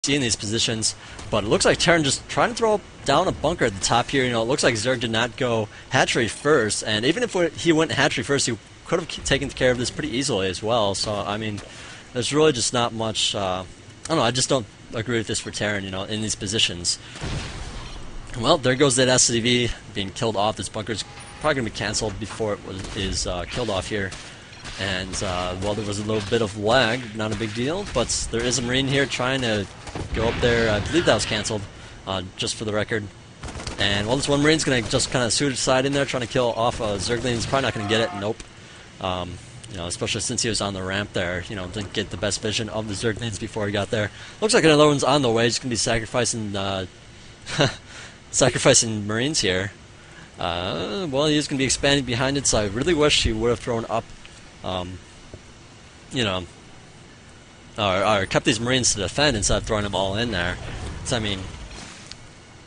see in these positions. But it looks like Terran just trying to throw down a bunker at the top here. You know, it looks like Zerg did not go hatchery first, and even if he went hatchery first, he could have taken care of this pretty easily as well. So I mean, there's really just not much. I don't know. I just don't agree with this for Terran. You know, in these positions. Well, there goes that SCV being killed off. This bunker's probably going to be cancelled before it is killed off here. And, well, there was a little bit of lag, not a big deal, but there is a Marine here trying to go up there. I believe that was cancelled, just for the record. And, well, this one Marine's going to just kind of suicide in there, trying to kill off a Zergling. He's probably not going to get it, nope. You know, especially since he was on the ramp there, you know, didn't get the best vision of the Zerglings before he got there. Looks like another one's on the way. He's going to be sacrificing, sacrificing Marines here. Well, he's going to be expanding behind it, so I really wish he would have thrown up, you know, or kept these Marines to defend instead of throwing them all in there. So, I mean,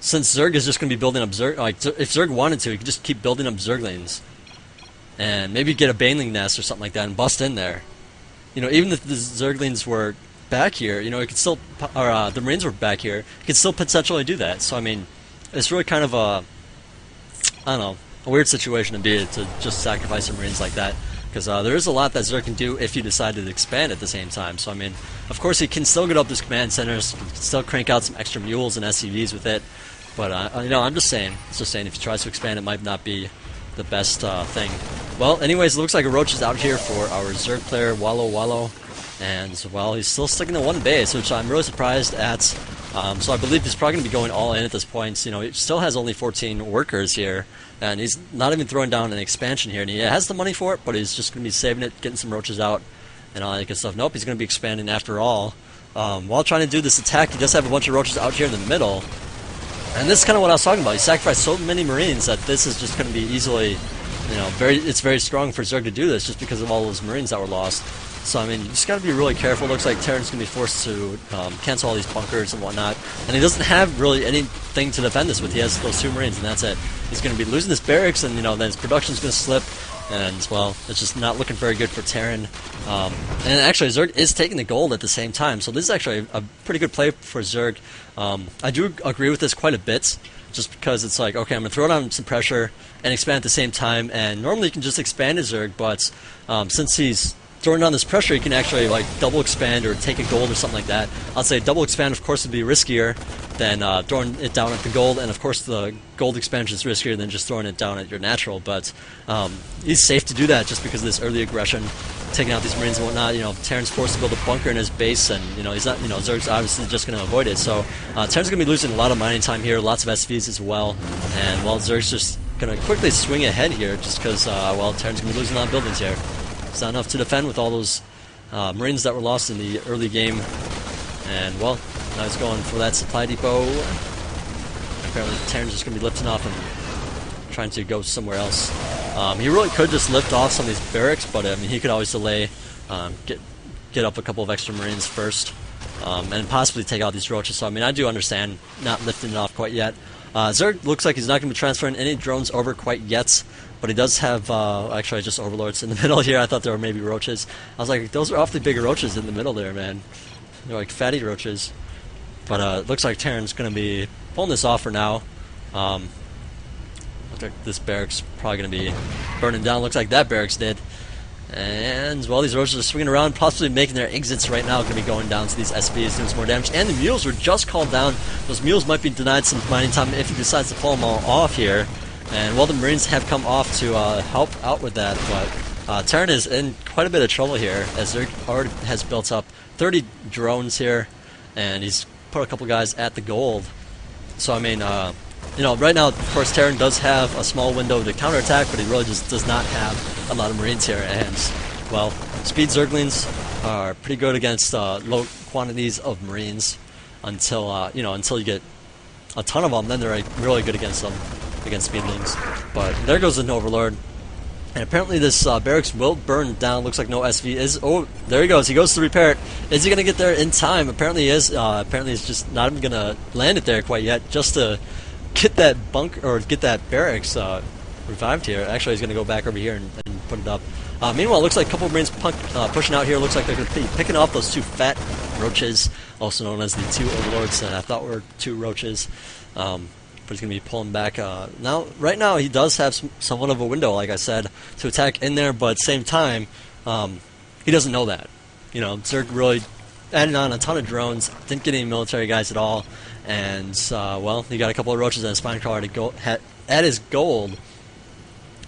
since Zerg is just going to be building up Zerg, like, if Zerg wanted to, he could just keep building up Zerglings. And maybe get a Baneling nest or something like that and bust in there. You know, even if the Zerglings were back here, you know, it could still, or the Marines were back here, it could still potentially do that. So, I mean, it's really kind of a, I don't know, a weird situation to be to just sacrifice some Marines like that. Because there is a lot that Zerg can do if you decide to expand at the same time. So, I mean, of course, he can still get up this command centers, can still crank out some extra mules and SCVs with it. But, you know, I'm just saying, if he tries to expand, it might not be the best thing. Well, anyways, it looks like a Roach is out here for our Zerg player, Wallow. And, well, he's still sticking to one base, which I'm really surprised at. So I believe he's probably going to be going all in at this point. You know, he still has only 14 workers here, and he's not even throwing down an expansion here. And he has the money for it, but he's just going to be saving it, getting some Roaches out, and all that good stuff. Nope, he's going to be expanding after all. While trying to do this attack, he does have a bunch of Roaches out here in the middle. And this is kind of what I was talking about. He sacrificed so many Marines that this is just going to be easily, you know, it's very strong for Zerg to do this just because of all those Marines that were lost. So, I mean, you just got to be really careful. Looks like Terran's going to be forced to cancel all these bunkers and whatnot. And he doesn't have really anything to defend this with. He has those 2 Marines, and that's it. He's going to be losing his barracks, and, you know, then his production's going to slip. And, well, it's just not looking very good for Terran. And actually, Zerg is taking the gold at the same time. So this is actually a pretty good play for Zerg. I do agree with this quite a bit, just because it's like, okay, I'm going to throw down some pressure and expand at the same time. And normally you can just expand a Zerg, but since he's throwing down this pressure, you can actually like double expand or take a gold or something like that. I'd say double expand, of course, would be riskier than throwing it down at the gold, and of course the gold expansion is riskier than just throwing it down at your natural. But he's safe to do that just because of this early aggression, taking out these Marines and whatnot. You know, Terran's forced to build a bunker in his base, and you know he's not. You know, Zerg's obviously just going to avoid it. So Terran's going to be losing a lot of mining time here, lots of SVs as well, and well, Zerg's just going to quickly swing ahead here just because well, Terran's going to be losing a lot of buildings here. It's not enough to defend with all those Marines that were lost in the early game. And, well, now he's going for that supply depot. Apparently Terran's just going to be lifting off and trying to go somewhere else. He really could just lift off some of these barracks, but I mean, he could always delay, get up a couple of extra Marines first, and possibly take out these Roaches. So, I mean, I do understand not lifting it off quite yet. Zerg looks like he's not going to be transferring any drones over quite yet. But he does have, actually, just Overlords in the middle here. I thought there were maybe Roaches. I was like, those are awfully big Roaches in the middle there, man. They're like fatty Roaches. But it looks like Terran's going to be pulling this off for now. Looks like this barracks probably going to be burning down. Looks like that barracks did. And, well, these Roaches are swinging around, possibly making their exits right now. Going to be going down to these SVs, doing some more damage. And the mules were just called down. Those mules might be denied some mining time if he decides to pull them all off here. And, well, the Marines have come off to help out with that, but Terran is in quite a bit of trouble here, as there already has built up 30 drones here, and he's put a couple guys at the gold. So, I mean, you know, right now, of course, Terran does have a small window to counterattack, but he really just does not have a lot of Marines here, and, well, speed Zerglings are pretty good against low quantities of Marines until, you know, until you get a ton of them, then they're really good against them. Against speedlings. But there goes an Overlord. And apparently this barracks will burn down. Looks like no SV is... Oh, there he goes. He goes to repair it. Is he going to get there in time? Apparently he is. Apparently he's just not even going to land it there quite yet just to get that bunker, or get that barracks revived here. Actually, he's going to go back over here and put it up. Meanwhile, it looks like a couple of Marines pushing out here. Looks like they're going to be picking off those 2 fat roaches, also known as the 2 overlords that I thought were 2 roaches. But he's going to be pulling back. Right now, he does have somewhat of a window, like I said, to attack in there. But at the same time, he doesn't know that. You know, Zerg really added on a ton of drones, didn't get any military guys at all, and well, he got a couple of roaches and a spine crawler to go at his gold.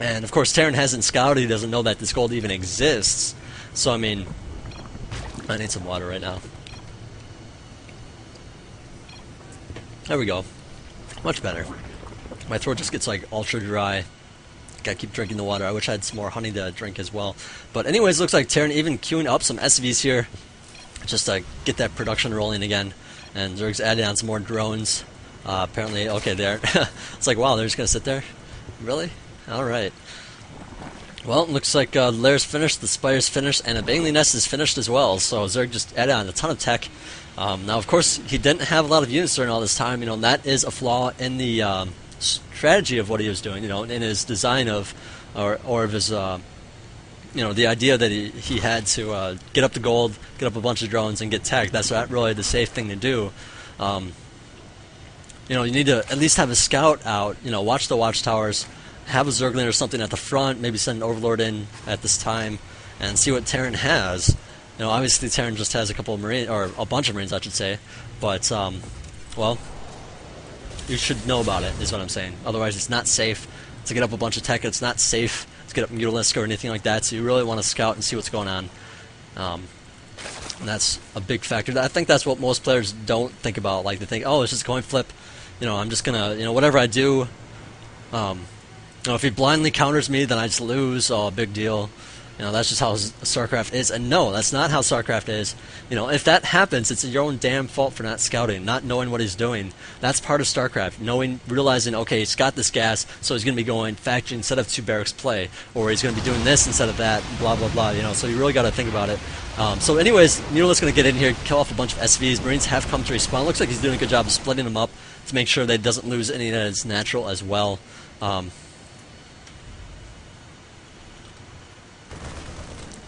And of course, Terran hasn't scouted; he doesn't know that this gold even exists. So I mean, I need some water right now. There we go, much better. My throat just gets like ultra dry. Gotta keep drinking the water. I wish I had some more honey to drink as well. But anyways, looks like Terran even queuing up some SVs here, just to get that production rolling again. And Zerg's adding on some more drones. Apparently, okay, there. It's like, wow, they're just gonna sit there? Really? Alright. Well, it looks like the lair's finished, the spire's finished, and a Bangling Nest is finished as well. So Zerg just added on a ton of tech. Now, of course, he didn't have a lot of units during all this time. You know, and that is a flaw in the strategy of what he was doing. You know, in his design of, or of his, you know, the idea that he had to get up the gold, get up a bunch of drones, and get tech. That's not really the safe thing to do. You know, you need to at least have a scout out. You know, watch the watchtowers. Have a Zergling or something at the front, maybe send an Overlord in at this time, and see what Terran has. You know, obviously Terran just has a couple of Marines, or a bunch of Marines, I should say, but, well, you should know about it, is what I'm saying. Otherwise, it's not safe to get up a bunch of tech, it's not safe to get up Mutalisk or anything like that, so you really want to scout and see what's going on. And that's a big factor. I think that's what most players don't think about. Like, they think, oh, it's just a coin flip, you know, I'm just gonna, you know, whatever I do, you know, if he blindly counters me, then I just lose. Oh, big deal. You know, that's just how StarCraft is. And no, that's not how StarCraft is. You know, if that happens, it's your own damn fault for not scouting, not knowing what he's doing. That's part of StarCraft. Knowing, realizing, okay, he's got this gas, so he's going to be going faction instead of 2 barracks play, or he's going to be doing this instead of that, blah, blah, blah. You know, so you really got to think about it. So anyways, Neuralist's going to get in here, kill off a bunch of SVs. Marines have come to respawn. Looks like he's doing a good job of splitting them up to make sure that he doesn't lose any that is natural as well.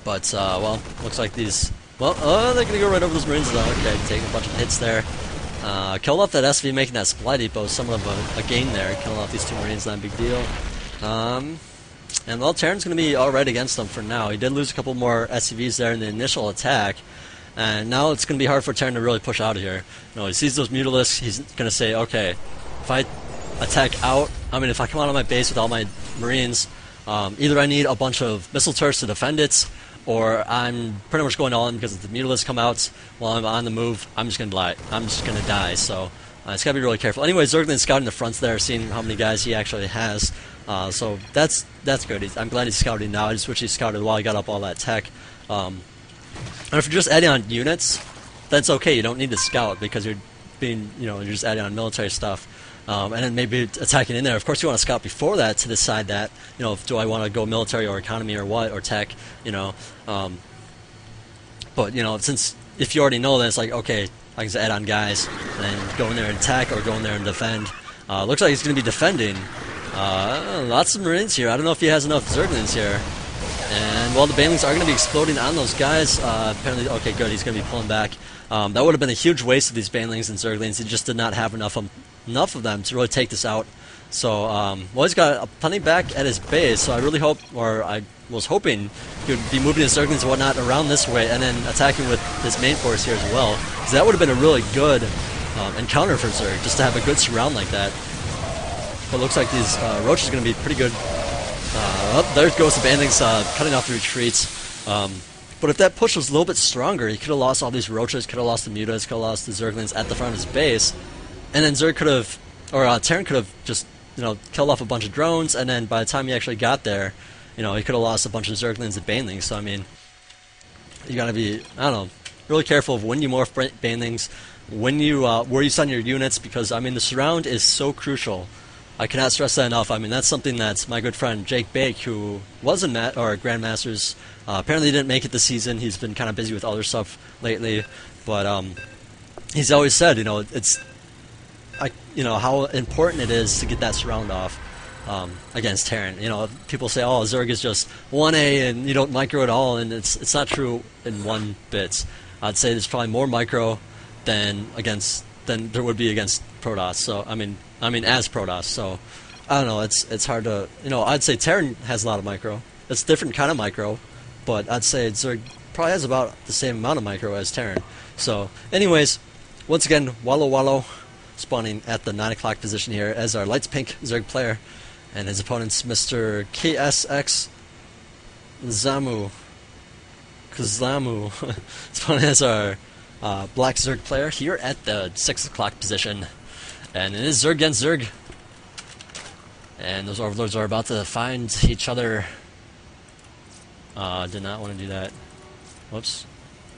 But, well, looks like these... Well, they're going to go right over those Marines, though. Okay, taking a bunch of hits there. Killed off that SV, making that supply depot somewhat of a gain there. Killing off these 2 Marines, not a big deal. And, well, Terran's going to be alright against them for now. He did lose a couple more SCVs there in the initial attack. And now it's going to be hard for Terran to really push out of here. You know, he sees those Mutalisks, he's going to say, okay, if I attack out, I mean, if I come out of my base with all my Marines, either I need a bunch of missile turrets to defend it, or I'm pretty much going all in because if the Mutalisks come out while I'm on the move, I'm just going to die. So it's got to be really careful. Anyway, Zergling's scouting the fronts there, seeing how many guys he actually has. So that's good. I'm glad he's scouting now. I just wish he scouted while he got up all that tech. And if you're just adding on units, that's okay. You don't need to scout because you're you're just adding on military stuff. And then maybe attacking in there. Of course, you want to scout before that to decide that, you know, do I want to go military or economy or what, or tech, you know. But, you know, since if you already know that, it's like, okay, I can just add on guys and then go in there and attack or go in there and defend. Looks like he's going to be defending. Lots of Marines here. I don't know if he has enough Zerglings here. And, well, the Banelings are going to be exploding on those guys. Apparently, okay, good, he's going to be pulling back. That would have been a huge waste of these Banelings and Zerglings. He just did not have enough of them to really take this out. So, well, he's got plenty back at his base, so I really hope, or I was hoping he would be moving his Zerglings and whatnot around this way and then attacking with his main force here as well. Because that would have been a really good encounter for Zerg, just to have a good surround like that. But it looks like these Roaches are going to be pretty good. Oh, there goes the Banelings cutting off the retreats. But if that push was a little bit stronger, he could have lost all these Roaches, could have lost the Mutas, could have lost the Zerglings at the front of his base. And then Zerg could have, or Terran could have just, you know, killed off a bunch of drones, and then by the time he actually got there, you know, he could have lost a bunch of Zerglings and Banelings. So, I mean, you gotta be, I don't know, really careful of when you morph Banelings, when you, where you send your units, because, I mean, the surround is so crucial. I cannot stress that enough. I mean, that's something that my good friend Jake Bake, who was in Grandmasters, apparently didn't make it this season. He's been kind of busy with other stuff lately, but he's always said, you know, it's, you know, how important it is to get that surround off. against Terran. You know, people say, "Oh, Zerg is just 1A and you don't micro at all," and it's not true in 1 bits. I'd say there's probably more micro than there would be against Protoss. So I mean as Protoss. So I don't know. It's hard to, you know. I'd say Terran has a lot of micro. It's a different kind of micro, but I'd say Zerg probably has about the same amount of micro as Terran. So, anyways, once again, Wallow Wallow spawning at the 9 o'clock position here as our lights pink Zerg player, and his opponent's Mr. KSX Kzamu spawning as our black Zerg player here at the 6 o'clock position, and it is Zerg against Zerg, and those overlords are about to find each other. Did not want to do that. Whoops.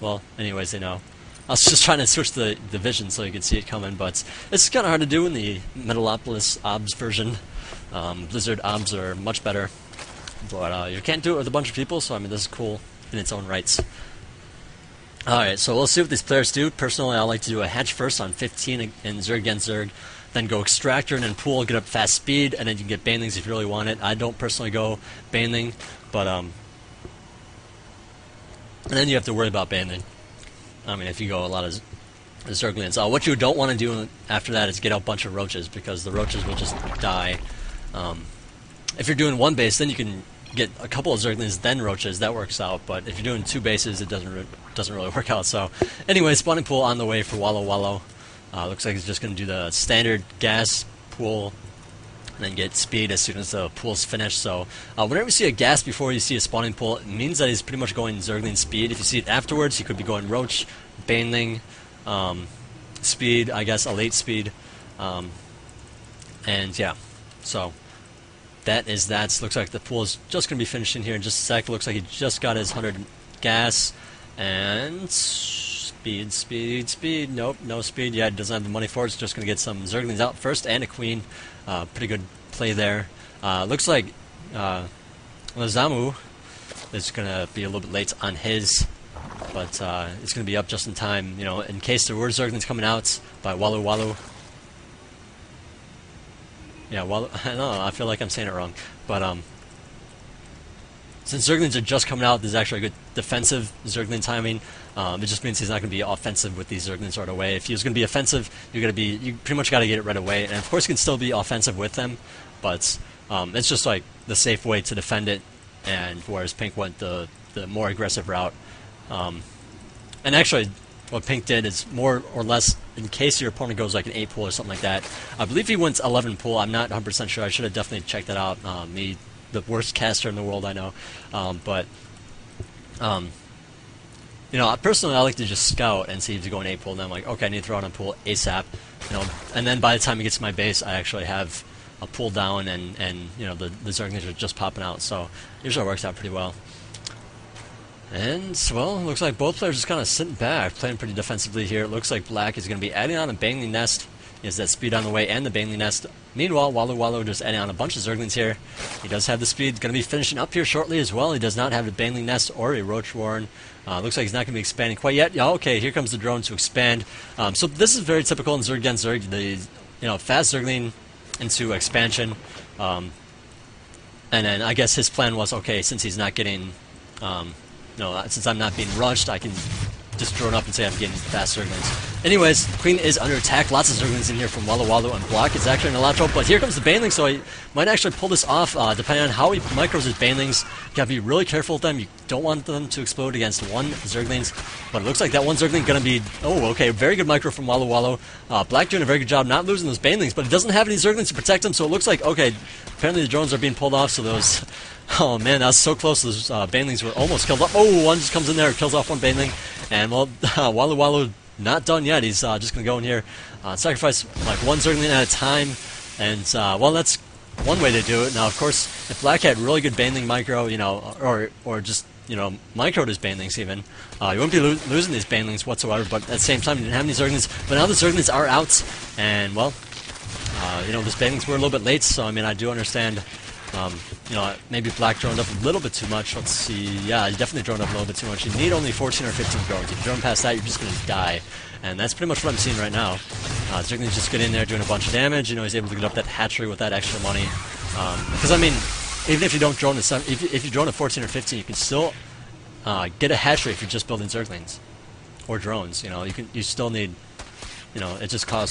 Well, anyways, they know. I was just trying to switch the vision so you could see it coming, but it's kind of hard to do in the Metalopolis Obs version. Blizzard Obs are much better, but you can't do it with a bunch of people, so I mean, this is cool in its own rights. Alright, so we'll see what these players do. Personally, I like to do a hatch first on 15 in Zerg against Zerg, then go Extractor and then Pool, get up fast speed, and then you can get Banelings if you really want it. I don't personally go Baneling, but and then you have to worry about Baneling. I mean, if you go a lot of Zerglings. What you don't want to do after that is get out a bunch of Roaches, because the Roaches will just die. If you're doing 1 base, then you can get a couple of Zerglings, then Roaches. That works out. But if you're doing 2 bases, it doesn't really work out. So, anyway, spawning pool on the way for Wallow Wallow. Looks like he's just going to do the standard gas pool, and then get speed as soon as the pool's finished. So whenever you see a gas before you see a spawning pool, it means that he's pretty much going Zergling speed. If you see it afterwards, he could be going Roach, Baneling, speed, I guess, a late speed. And yeah, so that is that. Looks like the pool is just going to be finished in here in just a sec. Looks like he just got his 100 gas, and speed. Nope, no speed. Yeah, he doesn't have the money for it. It's just going to get some Zerglings out first and a queen. Pretty good play there. Looks like Kzamu is going to be a little bit late on his, but it's going to be up just in time, you know, in case there were Zerglings coming out by Wallow Wallow. Yeah, Wallow. I don't know, I feel like I'm saying it wrong, but since Zerglings are just coming out, there's actually a good defensive Zergling timing. It just means he's not going to be offensive with these Zerglings right away. If he was going to be offensive, you pretty much got to get it right away. And of course, you can still be offensive with them, but it's just like the safe way to defend it. And whereas Pink went the more aggressive route. And actually, what Pink did is more or less, in case your opponent goes like an 8 pool or something like that. I believe he went 11 pool. I'm not 100% sure. I should have definitely checked that out. Me, the worst caster in the world, I know. You know, personally, I like to just scout and see if he's going 8 pool, and then I'm like, okay, I need to throw out a pool ASAP. You know, and then by the time he gets to my base, I actually have a pool down, and you know, the Zerglings are just popping out. So usually it works out pretty well. And, well, looks like both players just kind of sitting back, playing pretty defensively here. It looks like Black is going to be adding on a Baneling Nest. He has that speed on the way and the Baneling Nest. Meanwhile, Wallow Wallow just adding on a bunch of Zerglings here. He does have the speed. Going to be finishing up here shortly as well. He does not have a Baneling Nest or a Roach Warren. Looks like he's not going to be expanding quite yet. Yeah, okay, here comes the drone to expand. So this is very typical in Zerg against Zerg. The fast Zergling into expansion. And then I guess his plan was, okay, since he's not getting... since I'm not being rushed, I can just drone up and say I'm getting fast Zerglings. Anyways, Queen is under attack. Lots of Zerglings in here from Wallow Wallow, and Block is actually an electro, but here comes the Baneling, so he might actually pull this off, depending on how he micros his Banelings. You gotta be really careful with them. You don't want them to explode against 1 Zerglings, but it looks like that 1 Zergling gonna be... Oh, okay, very good micro from Wallow Wallow. Black doing a very good job not losing those Banelings, but he doesn't have any Zerglings to protect him, so it looks like, okay, apparently the drones are being pulled off, so those... Oh man, that was so close. Those Banelings were almost killed off. Oh, one just comes in there, kills off 1 Baneling. And, well, Wallow Wallow not done yet. He's just going to go in here, sacrifice like 1 Zergling at a time. And, well, that's one way to do it. Now, of course, if Black had really good Baneling micro, you know, or just, you know, microed his Banelings even, you wouldn't be losing these Banelings whatsoever. But at the same time, he didn't have any Zerglings. But now the Zerglings are out. And, well, you know, these Banelings were a little bit late. So, I mean, I do understand... you know, maybe Black droned up a little bit too much. Let's see. Yeah, he definitely droned up a little bit too much. You need only 14 or 15 drones. If you drone past that, you're just going to die. And that's pretty much what I'm seeing right now. Zerglings just get in there doing a bunch of damage. You know, he's able to get up that hatchery with that extra money. Because I mean, even if you don't drone if you drone at 14 or 15, you can still get a hash rate if you're just building Zerglings or drones. You know, you still need, you know, it just costs